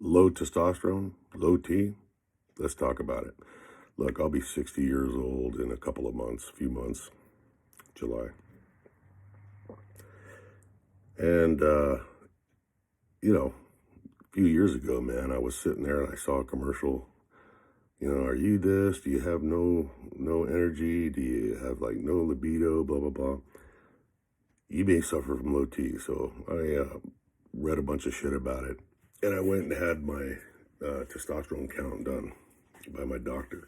Low testosterone, low T. Let's talk about it. Look, I'll be 60 years old in a couple of months, few months, July. And, a few years ago, man, I was sitting there and I saw a commercial. Are you this? Do you have no energy? Do you have like no libido? Blah, blah, blah. You may suffer from low T. So I read a bunch of shit about it. And I went and had my testosterone count done by my doctor.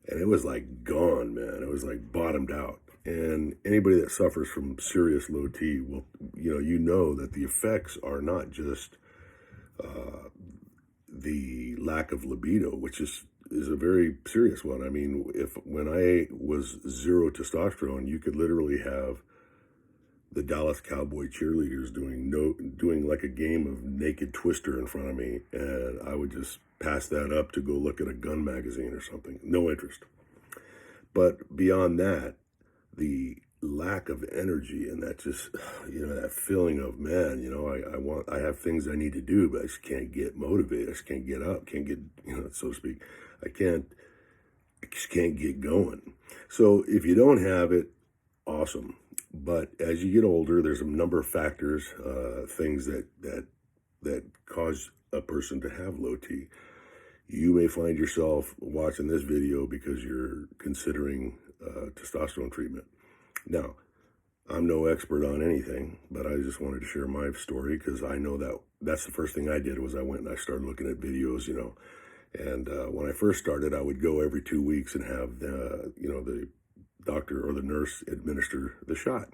And it was like gone, man. It was like bottomed out. And anybody that suffers from serious low T will, you know that the effects are not just the lack of libido, which is a very serious one. I mean, when I was zero testosterone, you could literally have the Dallas Cowboy cheerleaders doing like a game of naked twister in front of me, and I would just pass that up to go look at a gun magazine or something. No interest. But beyond that, the lack of energy and that just, that feeling of, man, I have things I need to do, but I just can't get motivated. I just can't get up, can't get, so to speak. I just can't get going. So if you don't have it, awesome. But as you get older, there's a number of factors, things that cause a person to have low T. You may find yourself watching this video because you're considering testosterone treatment. Now, I'm no expert on anything, but I just wanted to share my story because I know that's the first thing I did was I went and I started looking at videos, And when I first started, I would go every 2 weeks and have the doctor or the nurse administer the shot.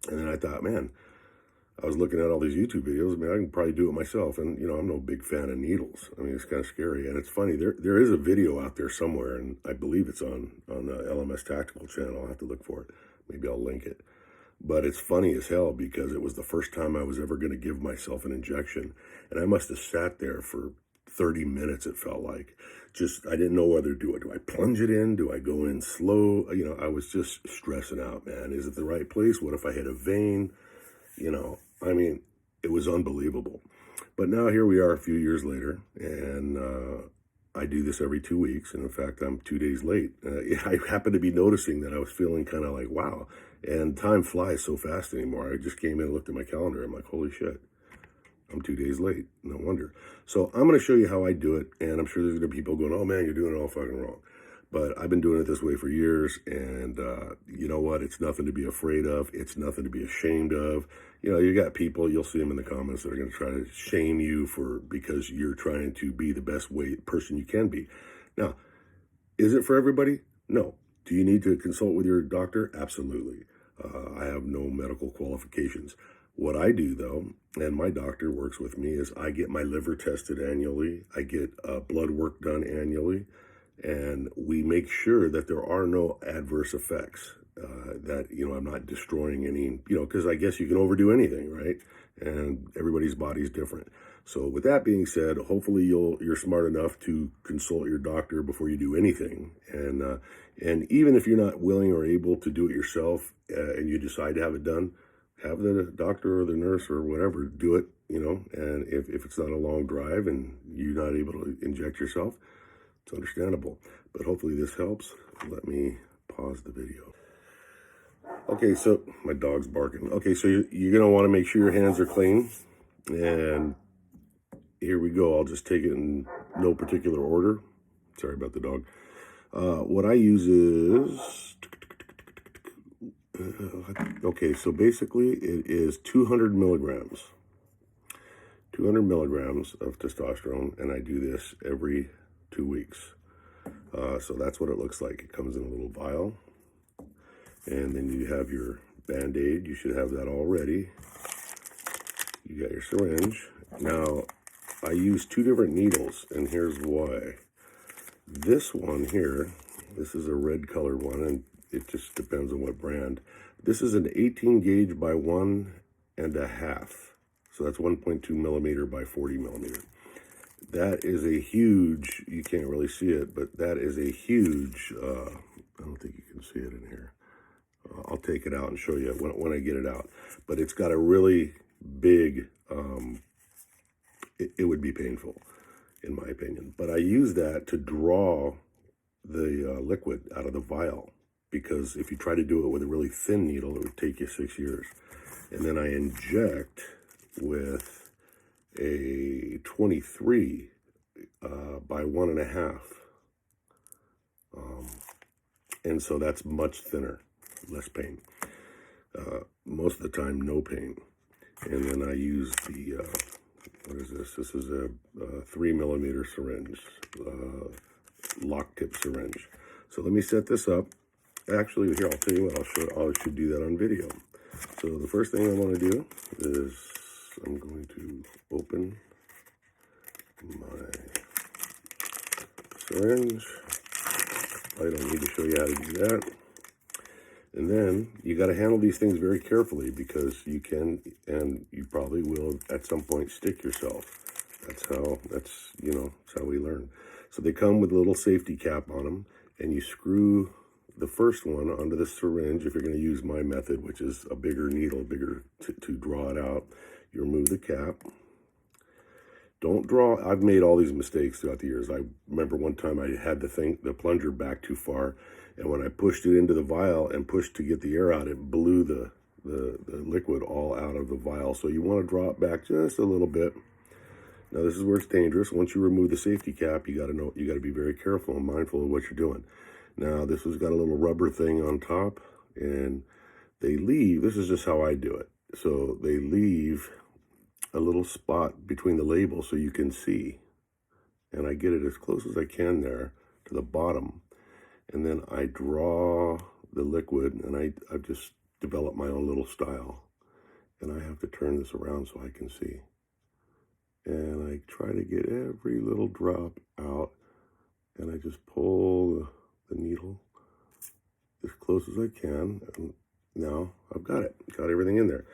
And then I thought, man, I was looking at all these YouTube videos. I mean, I can probably do it myself. And, I'm no big fan of needles. I mean, it's kind of scary. And it's funny, there is a video out there somewhere, and I believe it's on the LMS Tactical channel. I'll have to look for it. Maybe I'll link it. But it's funny as hell because it was the first time I was ever going to give myself an injection. And I must have sat there for 30 minutes, it felt like. I didn't know whether to do it. Do I plunge it in? Do I go in slow? I was just stressing out, man. Is it the right place? What if I hit a vein? I mean, it was unbelievable. But now here we are a few years later, and I do this every 2 weeks. And in fact, I'm 2 days late. I happened to be noticing that I was feeling kind of like, wow. And time flies so fast anymore. I just came in and looked at my calendar. I'm like, holy shit. I'm 2 days late. No wonder. So I'm going to show you how I do it. And I'm sure there's going to be people going, oh, man, you're doing it all fucking wrong. But I've been doing it this way for years. And you know what? It's nothing to be afraid of. It's nothing to be ashamed of. You got people, you'll see them in the comments that are going to try to shame you because you're trying to be the best person you can be. Now, is it for everybody? No. Do you need to consult with your doctor? Absolutely. I have no medical qualifications. What I do, though, and my doctor works with me, is I get my liver tested annually. I get blood work done annually. And we make sure that there are no adverse effects, that, I'm not destroying any, because I guess you can overdo anything, right? And everybody's body's different. So with that being said, hopefully you're smart enough to consult your doctor before you do anything. And even if you're not willing or able to do it yourself, and you decide to have it done, have the doctor or the nurse or whatever do it, and if it's not a long drive and you're not able to inject yourself, it's understandable. But hopefully this helps. Let me pause the video. Okay, so my dog's barking. Okay, so you're going to want to make sure your hands are clean. And here we go. I'll just take it in no particular order. Sorry about the dog. What I use is... okay, so basically it is 200 milligrams. 200 milligrams of testosterone, and I do this every 2 weeks. So that's what it looks like. It comes in a little vial. And then you have your Band-Aid. You should have that all ready. You got your syringe. Now, I use 2 different needles, and here's why. This one here, this is a red colored one, and it just depends on what brand. This is an 18 gauge by 1.5. So that's 1.2 millimeter by 40 millimeter. That is a huge, you can't really see it, but that is a huge, I don't think you can see it in here. I'll take it out and show you when I get it out. But it's got a really big it would be painful, in my opinion. But I use that to draw the liquid out of the vial, because if you try to do it with a really thin needle, it would take you 6 years. And then I inject with a 23 by 1.5. And so that's much thinner, less pain. Most of the time, no pain. And then I use the, what is this? This is a 3mm syringe, lock tip syringe. So let me set this up. Actually, here, I'll tell you what, I should do that on video. So the first thing I want to do is I'm going to open my syringe. I don't need to show you how to do that. And then you got to handle these things very carefully, because you can, and you probably will at some point, stick yourself. That's how we learn. So they come with a little safety cap on them, and you screw the first one onto the syringe. If you're going to use my method, which is a bigger needle, bigger to draw it out, you remove the cap. Don't draw. I've made all these mistakes throughout the years. I remember one time I had the plunger back too far, and when I pushed it into the vial and pushed to get the air out, it blew the liquid all out of the vial. So you want to draw it back just a little bit. Now this is where it's dangerous. Once you remove the safety cap, you got to be very careful and mindful of what you're doing. Now this has got a little rubber thing on top, and they leave. This is just how I do it. So they leave a little spot between the labels so you can see, and I get it as close as I can there to the bottom, and then I draw the liquid, and I've just developed my own little style, and I have to turn this around so I can see, and I try to get every little drop out, and I just pull the needle as close as I can, and now I've got everything in there.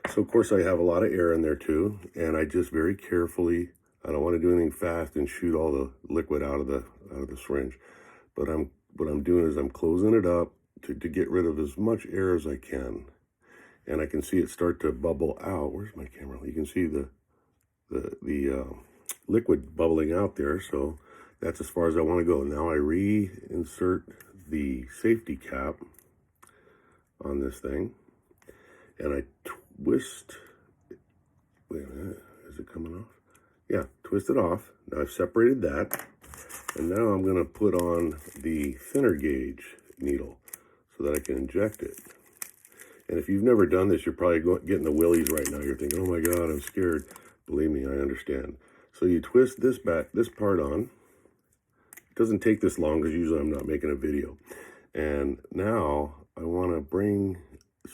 So of course I have a lot of air in there too, and I just very carefully, I don't want to do anything fast and shoot all the liquid out of the syringe. But what I'm doing is I'm closing it up to get rid of as much air as I can. And I can see it start to bubble out. Where's my camera? You can see the liquid bubbling out there. So that's as far as I want to go. Now I reinsert the safety cap on this thing, and I twist. Wait a minute, is it coming off? Yeah, twist it off. Now I've separated that, and now I'm going to put on the thinner gauge needle so that I can inject it. And if you've never done this, you're probably getting the willies right now. You're thinking, oh my God, I'm scared. Believe me, I understand. So you twist this part on. It doesn't take this long because usually I'm not making a video. And now I want to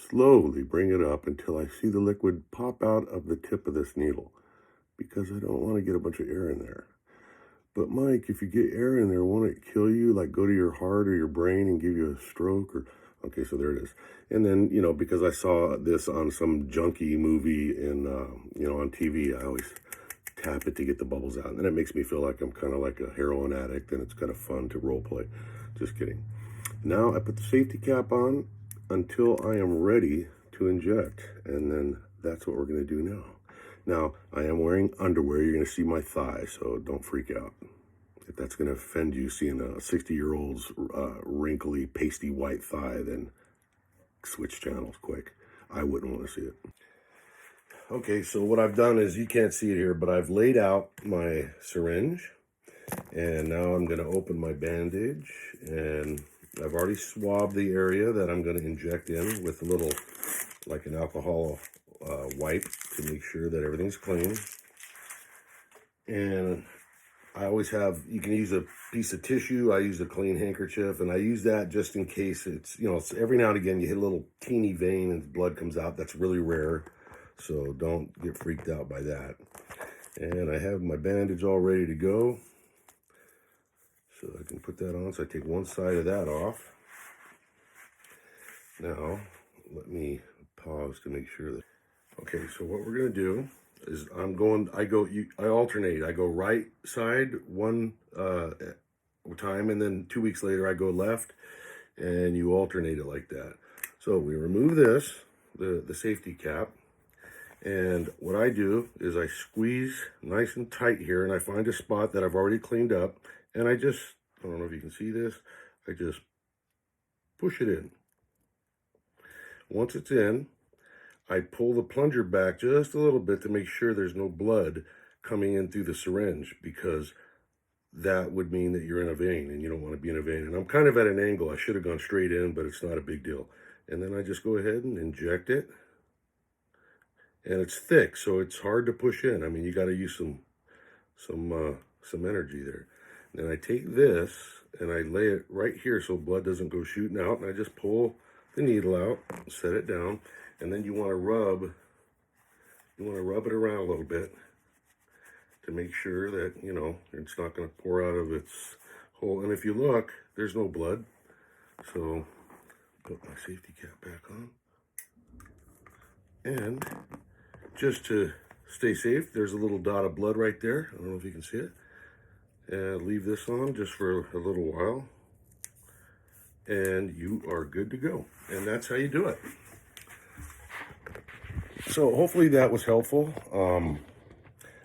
slowly bring it up until I see the liquid pop out of the tip of this needle, because I don't want to get a bunch of air in there. But Mike, if you get air in there, won't it kill you? Like go to your heart or your brain and give you a stroke? Or okay, so there it is. And then, because I saw this on some junkie movie on TV, I always tap it to get the bubbles out. And then it makes me feel like I'm kind of like a heroin addict, and it's kind of fun to role play. Just kidding. Now I put the safety cap on until I am ready to inject. And then that's what we're going to do now. Now, I am wearing underwear. You're going to see my thigh, so don't freak out. If that's going to offend you, seeing a 60-year-old's wrinkly, pasty white thigh, then switch channels quick. I wouldn't want to see it. Okay, so what I've done is, you can't see it here, but I've laid out my syringe, and now I'm going to open my bandage, and I've already swabbed the area that I'm going to inject in with a little, like an alcohol wipe to make sure that everything's clean. And I always have, you can use a piece of tissue. I use a clean handkerchief, and I use that just in case it's every now and again you hit a little teeny vein and blood comes out. That's really rare, so don't get freaked out by that. And I have my bandage all ready to go, so I can put that on. So I take one side of that off. Now let me pause to make sure that. Okay, so what we're gonna do is I alternate. I go right side one time, and then 2 weeks later I go left, and you alternate it like that. So we remove this, the safety cap, And what I do is I squeeze nice and tight here, and I find a spot that I've already cleaned up, and I don't know if you can see this, I just push it in. Once it's in, I pull the plunger back just a little bit to make sure there's no blood coming in through the syringe, because that would mean that you're in a vein, and you don't want to be in a vein. And I'm kind of at an angle. I should have gone straight in, but it's not a big deal. And then I just go ahead and inject it. And it's thick, so it's hard to push in. I mean, you got to use some energy there. Then I take this and I lay it right here so blood doesn't go shooting out, and I just pull the needle out, set it down, and then you want to rub it around a little bit to make sure that, you know, it's not going to pour out of its hole. And if you look, there's no blood. So put my safety cap back on. And just to stay safe, there's a little dot of blood right there. I don't know if you can see it. And leave this on just for a little while, and you are good to go. And that's how you do it. So hopefully that was helpful.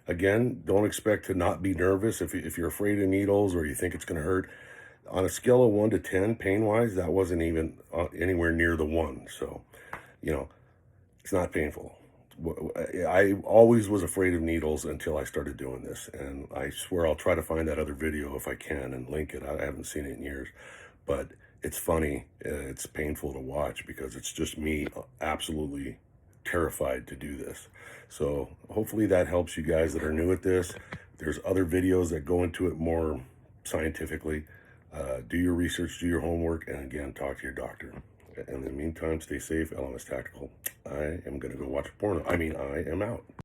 Again, don't expect to not be nervous if you're afraid of needles or you think it's going to hurt. On a scale of 1 to 10, pain-wise, that wasn't even anywhere near the 1. So, you know, it's not painful. I always was afraid of needles until I started doing this, and I swear I'll try to find that other video if I can and link it. I haven't seen it in years, but it's funny. It's painful to watch because it's just me absolutely terrified to do this. So hopefully that helps you guys that are new at this. There's other videos that go into it more scientifically. Do your research, do your homework, and again, talk to your doctor. In the meantime, stay safe. LMS Tactical. I am going to go watch porno. I am out.